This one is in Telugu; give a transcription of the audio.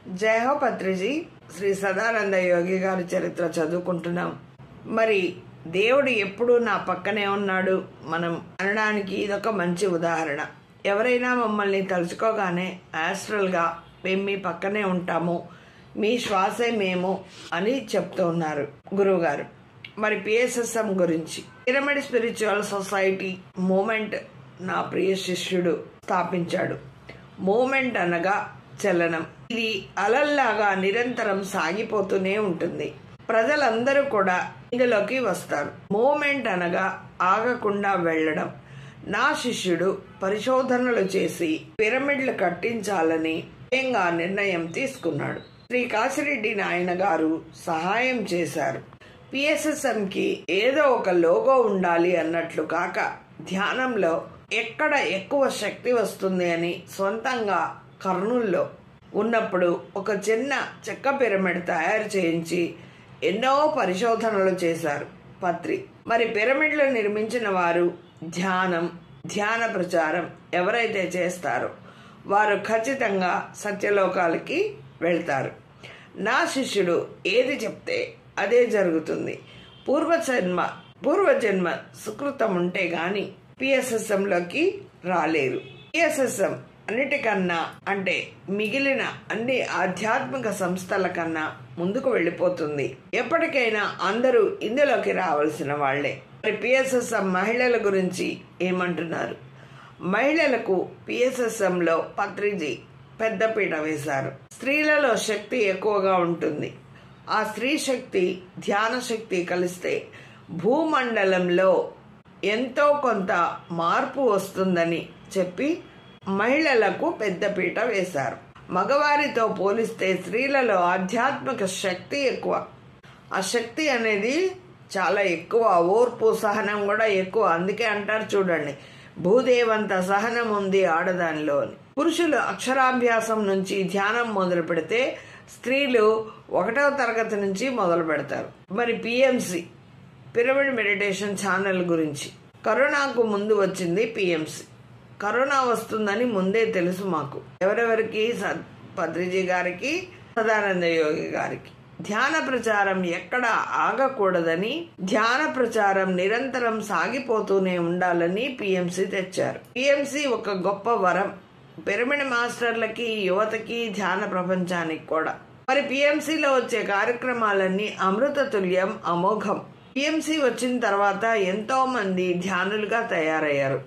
జై హో పత్రిజీ. శ్రీ సదానంద యోగి గారి చరిత్ర చదువుకుంటున్నాం. మరి దేవుడు ఎప్పుడు నా పక్కనే ఉన్నాడు మనం అనడానికి ఇదొక మంచి ఉదాహరణ. ఎవరైనా మమ్మల్ని తలుచుకోగానే యాస్ట్రల్గా మేము మీ పక్కనే ఉంటాము, మీ శ్వాసే మేము అని చెప్తూ ఉన్నారు గురువు గారు. మరి పిఎస్ఎస్ఎం గురించి, పిరమిడ్ స్పిరిచువల్ సొసైటీ మూమెంట్ నా ప్రియ శిష్యుడు స్థాపించాడు. మూమెంట్ అనగా చలనం. ఇది అలల్లాగా నిరంతరం సాగిపోతూనే ఉంటుంది. ప్రజలందరూ కూడా ఇందులోకి వస్తారు. మూమెంట్ అనగా ఆగకుండా వెళ్ళడం. నా శిష్యుడు పరిశోధనలు చేసి పిరమిడ్లు కట్టించాలని స్వయంగా నిర్ణయం తీసుకున్నాడు. శ్రీ కాశిరెడ్డి నాయన గారు సహాయం చేశారు. పిఎస్ఎస్ఎంకి ఏదో ఒక లోగో ఉండాలి అన్నట్లు కాక, ధ్యానంలో ఎక్కడ ఎక్కువ శక్తి వస్తుంది అని సొంతంగా కర్నూల్లో ఉన్నప్పుడు ఒక చిన్న చెక్క పిరమిడ్ తయారు చేయించి ఎన్నో పరిశోధనలు చేశారు పత్రి. మరి పిరమిడ్లు నిర్మించిన వారు ధ్యాన ప్రచారం ఎవరైతే చేస్తారో వారు ఖచ్చితంగా సత్యలోకాలకి వెళ్తారు. నా శిష్యుడు ఏది చెప్తే అదే జరుగుతుంది. పూర్వజన్మ సుకృతం ఉంటే గాని పిఎస్ఎస్ఎంలోకి రాలేరు. పిఎస్ఎస్ఎం అన్నిటికన్నా, అంటే మిగిలిన అన్ని ఆధ్యాత్మిక సంస్థల కన్నా ముందుకు వెళ్ళిపోతుంది. ఎప్పటికైనా అందరూ ఇందులోకి రావాల్సిన వాళ్లే. మరి పిఎస్ఎస్ఎం మహిళల గురించి ఏమంటున్నారు? మహిళలకు పిఎస్ఎస్ఎం లో పత్రిజీ పెద్దపీట వేశారు. స్త్రీలలో శక్తి ఎక్కువగా ఉంటుంది. ఆ స్త్రీ శక్తి ధ్యాన శక్తి కలిస్తే భూమండలంలో ఎంతో కొంత మార్పు వస్తుందని చెప్పి మహిళలకు పెద్దపీట వేశారు. మగవారితో పోలిస్తే స్త్రీలలో ఆధ్యాత్మిక శక్తి ఎక్కువ. ఆ శక్తి అనేది చాలా ఎక్కువ. ఓర్పు సహనం కూడా ఎక్కువ. అందుకే అంటారు చూడండి, భూదేవంత సహనం ఉంది ఆడదానిలో అని. పురుషులు అక్షరాభ్యాసం నుంచి ధ్యానం మొదలు పెడితే స్త్రీలు 1వ తరగతి నుంచి మొదలు పెడతారు. మరి పిఎంసి పిరమిడ్ మెడిటేషన్ ఛానల్ గురించి, కరోనాకు ముందు వచ్చింది పిఎంసి. కరోనా వస్తుందని ముందే తెలుసు మాకు. ఎవరెవరికి? పత్రిజీ గారికి, సదానంద యోగి గారికి. ధ్యాన ప్రచారం ఎక్కడ ఆగకూడదని, ధ్యాన ప్రచారం నిరంతరం సాగిపోతూనే ఉండాలని పిఎంసి తెచ్చారు. పిఎంసి ఒక గొప్ప వరం పిరమిడ్ మాస్టర్లకి, యువతకి, ధ్యాన ప్రపంచానికి కూడా. మరి పిఎంసిలో వచ్చే కార్యక్రమాలన్నీ అమృత తుల్యం, అమోఘం. పిఎంసి వచ్చిన తర్వాత ఎంతో మంది ధ్యానులుగా తయారయ్యారు.